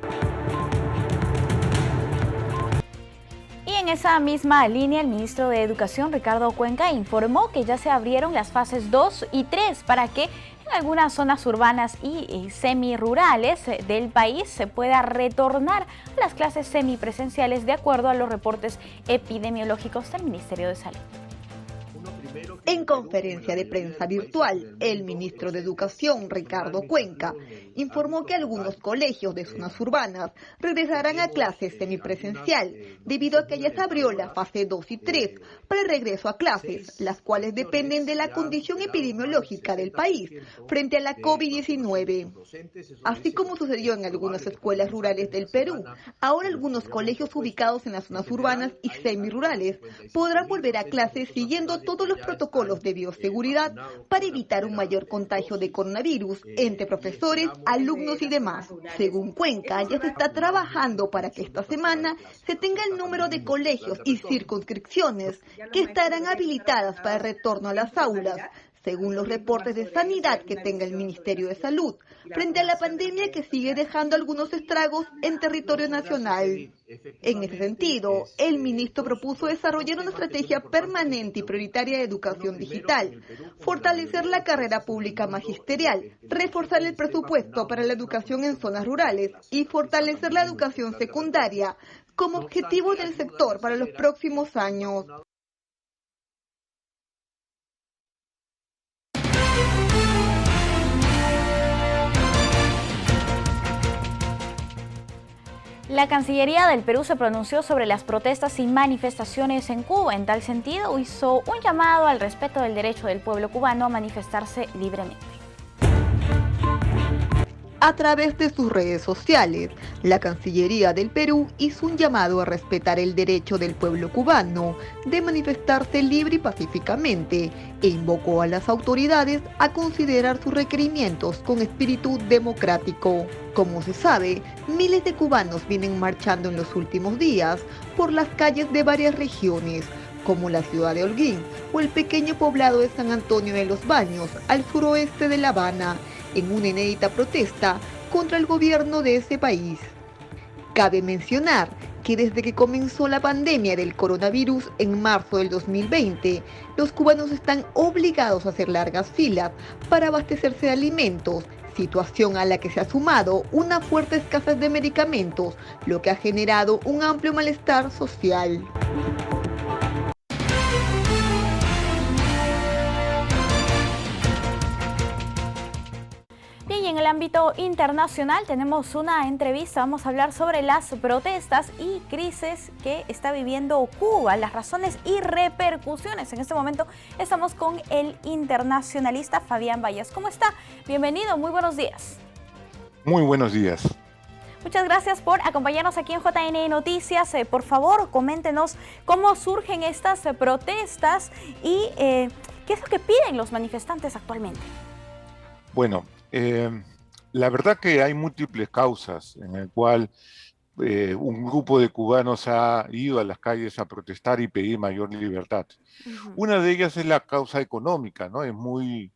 [SPEAKER 1] Y En esa misma línea, el ministro de Educación, Ricardo Cuenca, informó que ya se abrieron las fases 2 y 3 para que en algunas zonas urbanas y semirurales del país se pueda retornar a las clases semipresenciales de acuerdo a los reportes epidemiológicos del Ministerio de Salud.
[SPEAKER 9] En conferencia de prensa virtual, el ministro de Educación, Ricardo Cuenca, informó que algunos colegios de zonas urbanas regresarán a clases semipresencial, debido a que ya se abrió la fase 2 y 3 para el regreso a clases, las cuales dependen de la condición epidemiológica del país frente a la COVID-19. Así como sucedió en algunas escuelas rurales del Perú, ahora algunos colegios ubicados en las zonas urbanas y semirurales podrán volver a clases siguiendo todos los protocolos de bioseguridad para evitar un mayor contagio de coronavirus entre profesores, alumnos y demás. Según Cuenca, ya se está trabajando para que esta semana se tenga el número de colegios y circunscripciones que estarán habilitadas para el retorno a las aulas, según los reportes de sanidad que tenga el Ministerio de Salud, frente a la pandemia que sigue dejando algunos estragos en territorio nacional. En ese sentido, el ministro propuso desarrollar una estrategia permanente y prioritaria de educación digital, fortalecer la carrera pública magisterial, reforzar el presupuesto para la educación en zonas rurales y fortalecer la educación secundaria como objetivo del sector para los próximos años.
[SPEAKER 1] La Cancillería del Perú se pronunció sobre las protestas y manifestaciones en Cuba. En tal sentido, hizo un llamado al respeto del derecho del pueblo cubano a manifestarse libremente.
[SPEAKER 9] A través de sus redes sociales, la Cancillería del Perú hizo un llamado a respetar el derecho del pueblo cubano de manifestarse libre y pacíficamente e invocó a las autoridades a considerar sus requerimientos con espíritu democrático. Como se sabe, miles de cubanos vienen marchando en los últimos días por las calles de varias regiones, como la ciudad de Holguín o el pequeño poblado de San Antonio de los Baños, al suroeste de La Habana, en una inédita protesta contra el gobierno de ese país. Cabe mencionar que desde que comenzó la pandemia del coronavirus en marzo del 2020, los cubanos están obligados a hacer largas filas para abastecerse de alimentos, situación a la que se ha sumado una fuerte escasez de medicamentos, lo que ha generado un amplio malestar social.
[SPEAKER 1] Y en el ámbito internacional tenemos una entrevista, vamos a hablar sobre las protestas y crisis que está viviendo Cuba, las razones y repercusiones. En este momento estamos con el internacionalista Fabián Valles. ¿Cómo está? Bienvenido, muy buenos días.
[SPEAKER 19] Muy buenos días.
[SPEAKER 1] Muchas gracias por acompañarnos aquí en JN Noticias. Por favor, coméntenos cómo surgen estas protestas y qué es lo que piden los manifestantes actualmente.
[SPEAKER 19] Bueno, la verdad que hay múltiples causas en el cual un grupo de cubanos ha ido a las calles a protestar y pedir mayor libertad. Una de ellas es la causa económica, ¿no? Es muy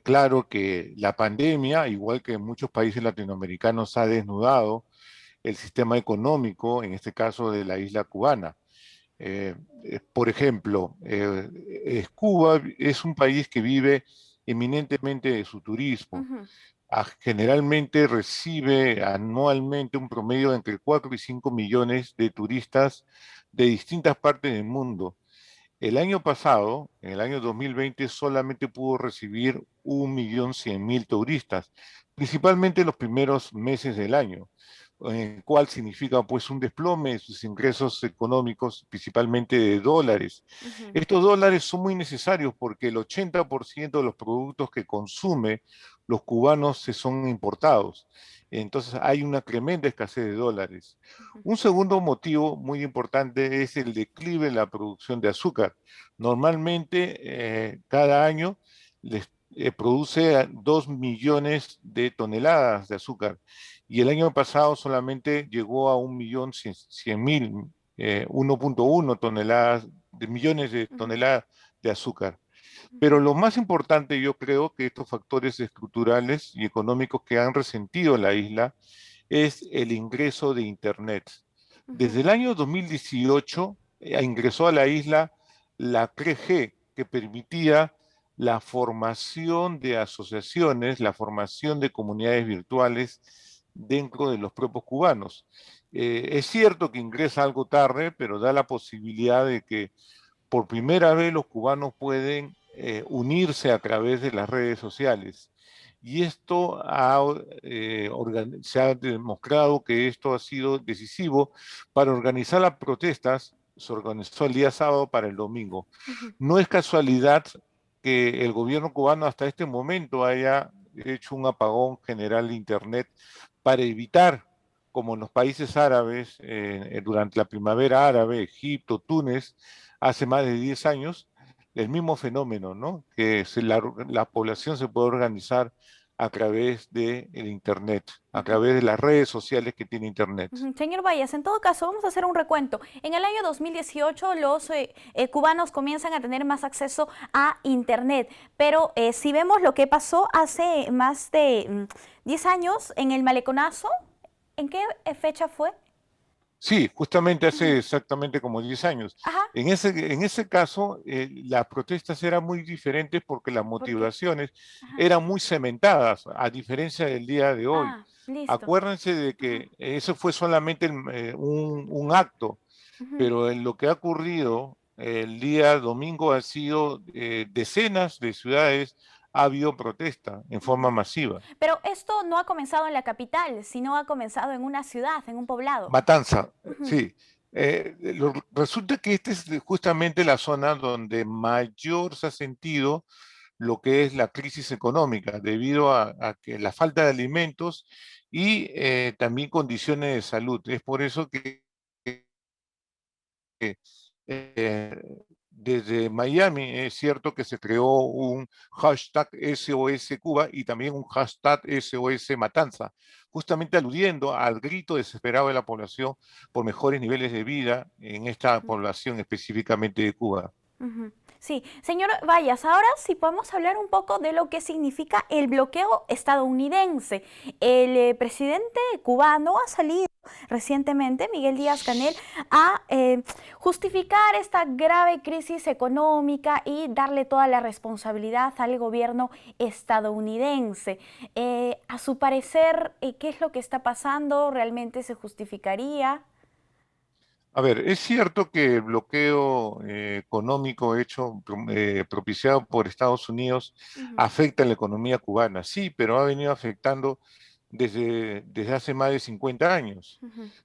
[SPEAKER 19] claro que la pandemia, igual que en muchos países latinoamericanos, ha desnudado el sistema económico, en este caso de la isla cubana. Por ejemplo, Cuba es un país que vive eminentemente de su turismo. Generalmente recibe anualmente un promedio de entre 4 y 5 millones de turistas de distintas partes del mundo. El año pasado, en el año 2020, solamente pudo recibir 1.100.000 turistas, principalmente los primeros meses del año, el cual significa pues un desplome de sus ingresos económicos, principalmente de dólares. Estos dólares son muy necesarios porque el 80% de los productos que consumen los cubanos son importados. Entonces hay una tremenda escasez de dólares. Un segundo motivo muy importante es el declive en la producción de azúcar. Normalmente cada año les produce 2 millones de toneladas de azúcar y el año pasado solamente llegó a 1.100.000, 1.1 toneladas de millones de toneladas de azúcar. Pero lo más importante, yo creo que estos factores estructurales y económicos que han resentido la isla es el ingreso de Internet. Desde el año 2018 ingresó a la isla la 3G, que permitía la formación de asociaciones, la formación de comunidades virtuales dentro de los propios cubanos. Es cierto que ingresa algo tarde, pero da la posibilidad de que por primera vez los cubanos pueden unirse a través de las redes sociales. Y esto se ha demostrado que esto ha sido decisivo para organizar las protestas. Se organizó el día sábado para el domingo. No es casualidad que el gobierno cubano hasta este momento haya hecho un apagón general de Internet para evitar, como en los países árabes, durante la primavera árabe, Egipto, Túnez, hace más de 10 años, el mismo fenómeno, ¿no? Que la población se puede organizar a través del Internet, a través de las redes sociales que tiene Internet.
[SPEAKER 1] Señor Vallas, en todo caso, vamos a hacer un recuento. En el año 2018 los cubanos comienzan a tener más acceso a Internet, pero si vemos lo que pasó hace más de 10 años en el Maleconazo, ¿en qué fecha fue?
[SPEAKER 19] Sí, justamente hace exactamente como 10 años. En ese caso, las protestas eran muy diferentes porque las motivaciones eran muy cementadas, a diferencia del día de hoy. Acuérdense de que eso fue solamente un acto, pero en lo que ha ocurrido el día domingo ha sido decenas de ciudades. Ha habido protesta en forma masiva.
[SPEAKER 1] Pero esto no ha comenzado en la capital, sino ha comenzado en una ciudad, en un poblado.
[SPEAKER 19] Matanza, sí. Resulta que esta es justamente la zona donde mayor se ha sentido lo que es la crisis económica, debido a que la falta de alimentos y también condiciones de salud. Es por eso que desde Miami es cierto que se creó un hashtag SOS Cuba y también un hashtag SOS Matanza, justamente aludiendo al grito desesperado de la población por mejores niveles de vida en esta población específicamente de Cuba.
[SPEAKER 1] Sí, señor Vallas, ahora sí podemos hablar un poco de lo que significa el bloqueo estadounidense. El presidente cubano ha salido recientemente, Miguel Díaz-Canel, a justificar esta grave crisis económica y darle toda la responsabilidad al gobierno estadounidense. A su parecer, ¿qué es lo que está pasando? ¿Realmente se justificaría?
[SPEAKER 19] A ver, es cierto que el bloqueo económico propiciado por Estados Unidos afecta a la economía cubana, sí, pero ha venido afectando desde hace más de 50 años.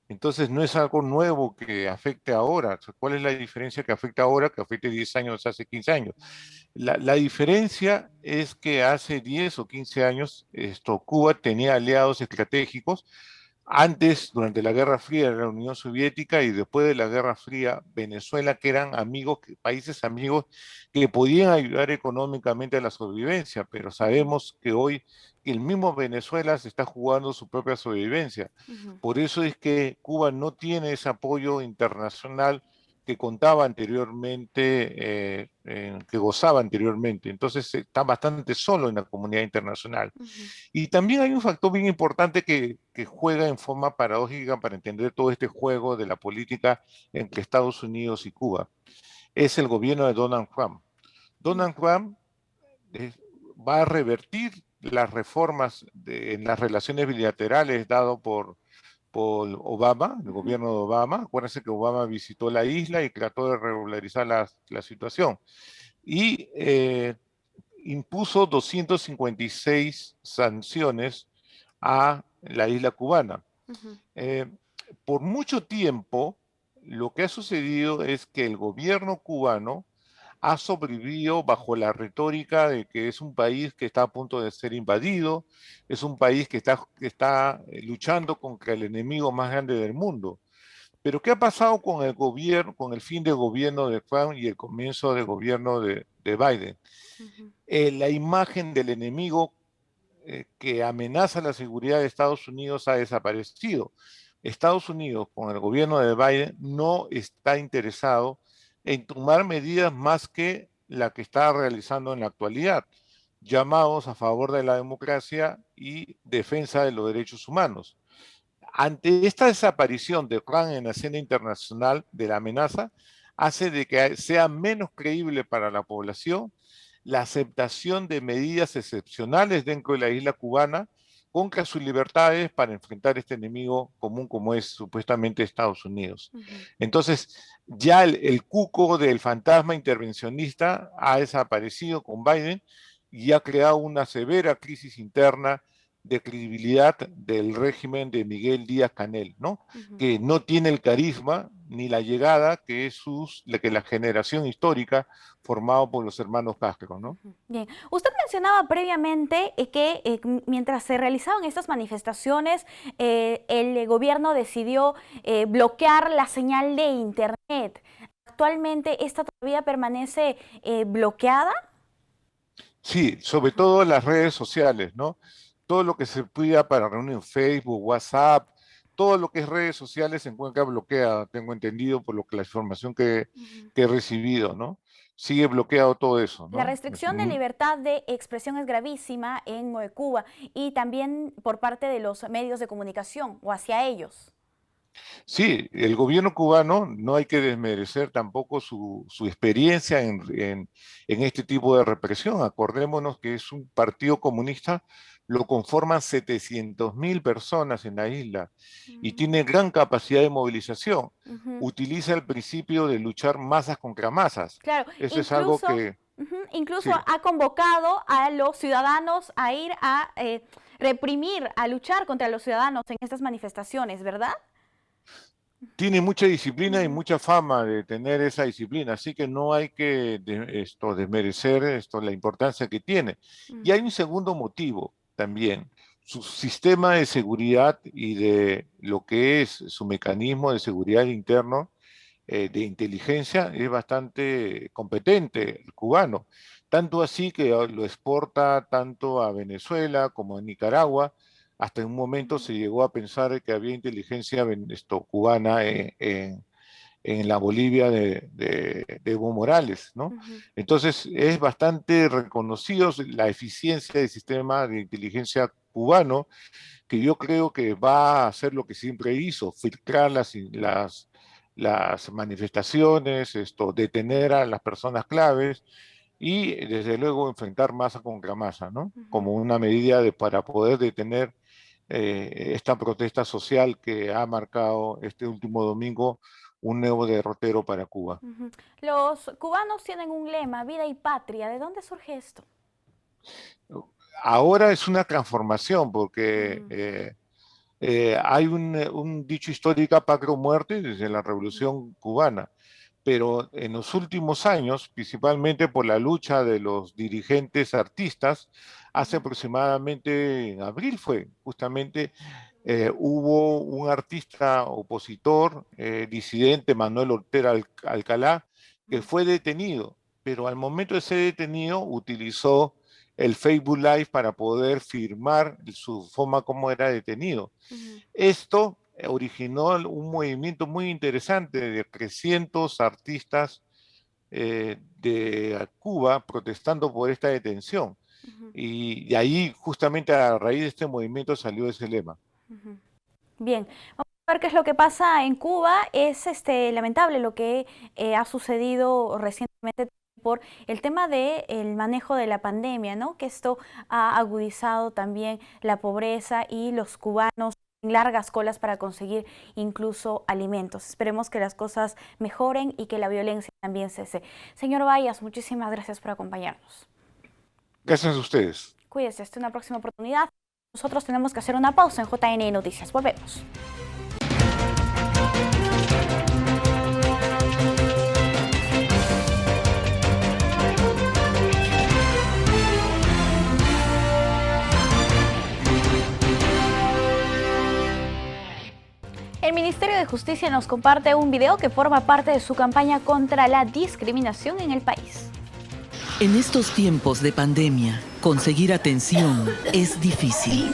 [SPEAKER 19] Entonces no es algo nuevo que afecte ahora. ¿Cuál es la diferencia que afecta ahora que afecte 10 años, hace 15 años? La diferencia es que hace 10 o 15 años Cuba tenía aliados estratégicos. Antes, durante la Guerra Fría, era la Unión Soviética, y después de la Guerra Fría, Venezuela, que eran países amigos que podían ayudar económicamente a la sobrevivencia, pero sabemos que hoy el mismo Venezuela se está jugando su propia sobrevivencia. Por eso es que Cuba no tiene ese apoyo internacional que contaba anteriormente, que gozaba anteriormente. Entonces está bastante solo en la comunidad internacional. Y también hay un factor bien importante que juega en forma paradójica para entender todo este juego de la política entre Estados Unidos y Cuba. Es el gobierno de Donald Trump. Donald Trump va a revertir las reformas en las relaciones bilaterales dado por Obama, el gobierno de Obama. Acuérdense que Obama visitó la isla y trató de regularizar la situación. Y impuso 256 sanciones a la isla cubana. Por mucho tiempo, lo que ha sucedido es que el gobierno cubano ha sobrevivido bajo la retórica de que es un país que está a punto de ser invadido, es un país que está luchando contra el enemigo más grande del mundo. Pero ¿qué ha pasado con el gobierno, con el fin del gobierno de Trump y el comienzo del gobierno de Biden? La imagen del enemigo que amenaza la seguridad de Estados Unidos ha desaparecido. Estados Unidos, con el gobierno de Biden, no está interesado en tomar medidas más que la que está realizando en la actualidad, llamados a favor de la democracia y defensa de los derechos humanos. ante esta desaparición de Juan en la escena internacional de la amenaza, hace de que sea menos creíble para la población la aceptación de medidas excepcionales dentro de la isla cubana contra sus libertades para enfrentar este enemigo común como es supuestamente Estados Unidos. Entonces, ya el cuco del fantasma intervencionista ha desaparecido con Biden y ha creado una severa crisis interna de credibilidad del régimen de Miguel Díaz-Canel, ¿no? Que no tiene el carisma ni la llegada que es la generación histórica formada por los hermanos Castro, ¿no?
[SPEAKER 1] Bien, usted mencionaba previamente que mientras se realizaban estas manifestaciones, el gobierno decidió bloquear la señal de internet. ¿Actualmente esta todavía permanece bloqueada?
[SPEAKER 19] Sí, sobre todo las redes sociales, ¿no? Todo lo que se pida para reunir en Facebook, WhatsApp, todo lo que es redes sociales se encuentra bloqueada, tengo entendido por la información que he recibido, ¿no? Sigue bloqueado todo eso, ¿no?
[SPEAKER 1] La restricción de libertad de expresión es gravísima en Cuba y también por parte de los medios de comunicación o hacia ellos.
[SPEAKER 19] Sí, el gobierno cubano, no hay que desmerecer tampoco su experiencia en este tipo de represión. Acordémonos que es un partido comunista, lo conforman 700.000 personas en la isla y tiene gran capacidad de movilización. Utiliza el principio de luchar masas contra masas.
[SPEAKER 1] Claro,
[SPEAKER 19] eso es algo que...
[SPEAKER 1] Incluso
[SPEAKER 19] sí.
[SPEAKER 1] Ha convocado a los ciudadanos a ir a reprimir, a luchar contra los ciudadanos en estas manifestaciones, ¿verdad?
[SPEAKER 19] Tiene mucha disciplina y mucha fama de tener esa disciplina, así que no hay que desmerecer la importancia que tiene. Y hay un segundo motivo también. Su sistema de seguridad y de lo que es su mecanismo de seguridad interno, de inteligencia, es bastante competente el cubano. Tanto así que lo exporta tanto a Venezuela como a Nicaragua. Hasta en un momento se llegó a pensar que había inteligencia cubana en la Bolivia de Evo Morales, ¿no? Entonces es bastante reconocido la eficiencia del sistema de inteligencia cubano, que yo creo que va a hacer lo que siempre hizo, filtrar las manifestaciones, detener a las personas claves y desde luego enfrentar masa contra masa, ¿no? Como una medida para poder detener esta protesta social que ha marcado este último domingo un nuevo derrotero para Cuba.
[SPEAKER 1] Los cubanos tienen un lema, vida y patria. ¿De dónde surge esto?
[SPEAKER 19] Ahora es una transformación porque hay un dicho histórico, patria o muerte, desde la Revolución Cubana. Pero en los últimos años, principalmente por la lucha de los dirigentes artistas, hace aproximadamente, en abril fue, justamente, hubo un artista opositor, disidente, Manuel Ortega Alcalá, que fue detenido, pero al momento de ser detenido utilizó el Facebook Live para poder firmar su forma como era detenido. Esto originó un movimiento muy interesante de 300 artistas de Cuba protestando por esta detención. Y ahí, justamente a raíz de este movimiento, salió ese lema.
[SPEAKER 1] Bien, vamos a ver qué es lo que pasa en Cuba. Es lamentable lo que ha sucedido recientemente por el tema del manejo de la pandemia, ¿no? Que esto ha agudizado también la pobreza y los cubanos en largas colas para conseguir incluso alimentos. Esperemos que las cosas mejoren y que la violencia también cese. Señor Bayas, muchísimas gracias por acompañarnos.
[SPEAKER 19] Gracias a ustedes.
[SPEAKER 1] Cuídese, hasta una próxima oportunidad. Nosotros tenemos que hacer una pausa en JN Noticias. Volvemos. El Ministerio de Justicia nos comparte un video que forma parte de su campaña contra la discriminación en el país.
[SPEAKER 20] En estos tiempos de pandemia, conseguir atención es difícil.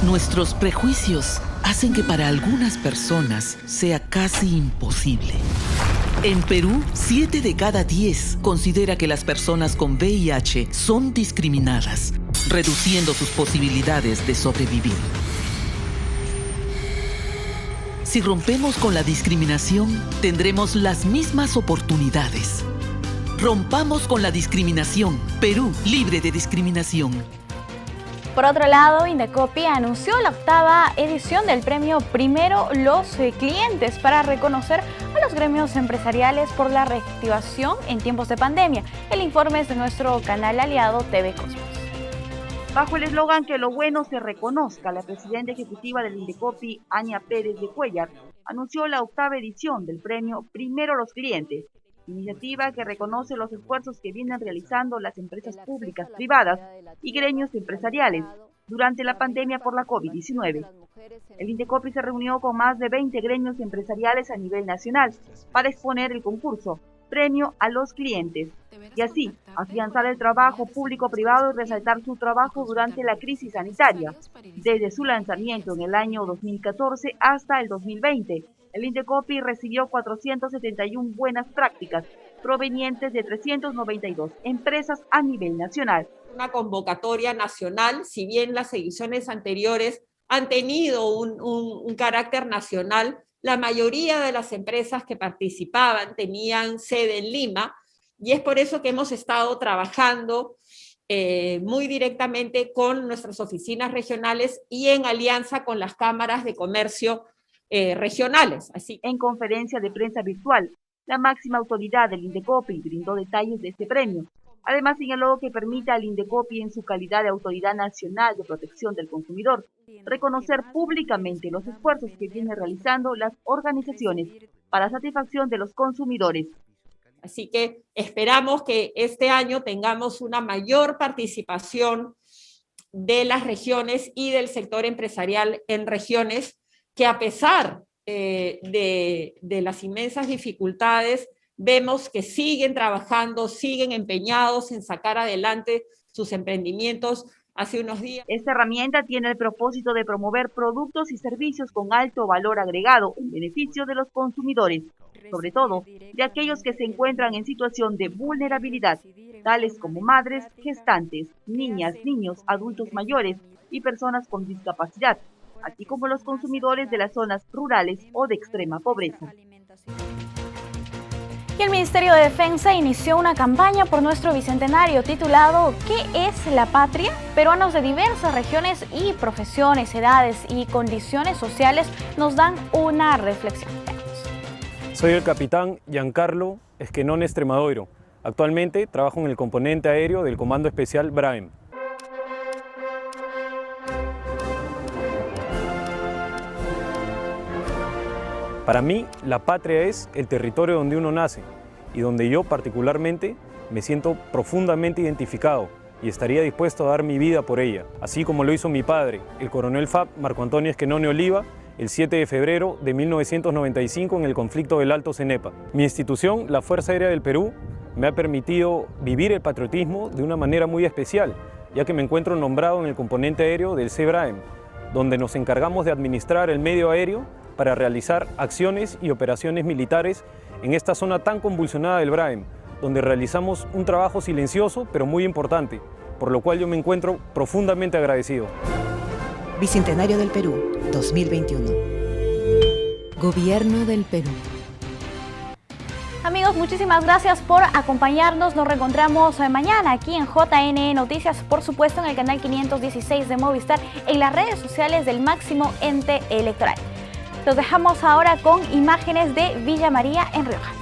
[SPEAKER 20] Nuestros prejuicios hacen que para algunas personas sea casi imposible. En Perú, 7 de cada 10 considera que las personas con VIH son discriminadas. reduciendo sus posibilidades de sobrevivir. Si rompemos con la discriminación, tendremos las mismas oportunidades. Rompamos con la discriminación. Perú, libre de discriminación.
[SPEAKER 1] Por otro lado, Indecopi anunció la 8ª edición del premio Primero los Clientes para reconocer a los gremios empresariales por la reactivación en tiempos de pandemia. El informe es de nuestro canal aliado TV Cosmos.
[SPEAKER 21] Bajo el eslogan "Que lo bueno se reconozca", la presidenta ejecutiva del Indecopi, Ania Pérez de Cuellar, anunció la 8ª edición del premio Primero los Clientes, iniciativa que reconoce los esfuerzos que vienen realizando las empresas públicas, privadas y gremios empresariales durante la pandemia por la COVID-19. El Indecopi se reunió con más de 20 gremios empresariales a nivel nacional para exponer el concurso Premio a los Clientes y así afianzar el trabajo público-privado y resaltar su trabajo durante la crisis sanitaria, desde su lanzamiento en el año 2014 hasta el 2020. El Indecopi recibió 471 buenas prácticas provenientes de 392 empresas a nivel nacional.
[SPEAKER 22] Una convocatoria nacional, si bien las ediciones anteriores han tenido un carácter nacional, la mayoría de las empresas que participaban tenían sede en Lima, y es por eso que hemos estado trabajando muy directamente con nuestras oficinas regionales y en alianza con las cámaras de comercio regionales. Así.
[SPEAKER 21] En conferencia de prensa virtual, la máxima autoridad del Indecopi brindó detalles de este premio. Además, señaló que permite al Indecopi, en su calidad de Autoridad Nacional de Protección del Consumidor, reconocer públicamente los esfuerzos que vienen realizando las organizaciones para satisfacción de los consumidores.
[SPEAKER 22] Así que esperamos que este año tengamos una mayor participación de las regiones y del sector empresarial en regiones que, a pesar de las inmensas dificultades, vemos que siguen trabajando, siguen empeñados en sacar adelante sus emprendimientos. Hace unos días.
[SPEAKER 21] Esta herramienta tiene el propósito de promover productos y servicios con alto valor agregado en beneficio de los consumidores, sobre todo de aquellos que se encuentran en situación de vulnerabilidad, tales como madres, gestantes, niñas, niños, adultos mayores y personas con discapacidad, así como los consumidores de las zonas rurales o de extrema pobreza.
[SPEAKER 1] Y el Ministerio de Defensa inició una campaña por nuestro bicentenario titulado ¿Qué es la patria? Peruanos de diversas regiones y profesiones, edades y condiciones sociales nos dan una reflexión.
[SPEAKER 23] Soy el capitán Giancarlo Esquenón Extremadoiro. Actualmente trabajo en el componente aéreo del Comando Especial BRAEM. Para mí, la patria es el territorio donde uno nace y donde yo particularmente me siento profundamente identificado y estaría dispuesto a dar mi vida por ella, así como lo hizo mi padre, el coronel FAB Marco Antonio Esquenone Oliva, el 7 de febrero de 1995 en el conflicto del Alto Cenepa. Mi institución, la Fuerza Aérea del Perú, me ha permitido vivir el patriotismo de una manera muy especial, ya que me encuentro nombrado en el componente aéreo del CBRAEM, donde nos encargamos de administrar el medio aéreo para realizar acciones y operaciones militares en esta zona tan convulsionada del BRAEM, donde realizamos un trabajo silencioso pero muy importante, por lo cual yo me encuentro profundamente agradecido.
[SPEAKER 24] Bicentenario del Perú, 2021. Gobierno del Perú.
[SPEAKER 1] Amigos, muchísimas gracias por acompañarnos. Nos reencontramos mañana aquí en JNE Noticias, por supuesto en el canal 516 de Movistar, en las redes sociales del máximo ente electoral. Los dejamos ahora con imágenes de Villa María en Rioja.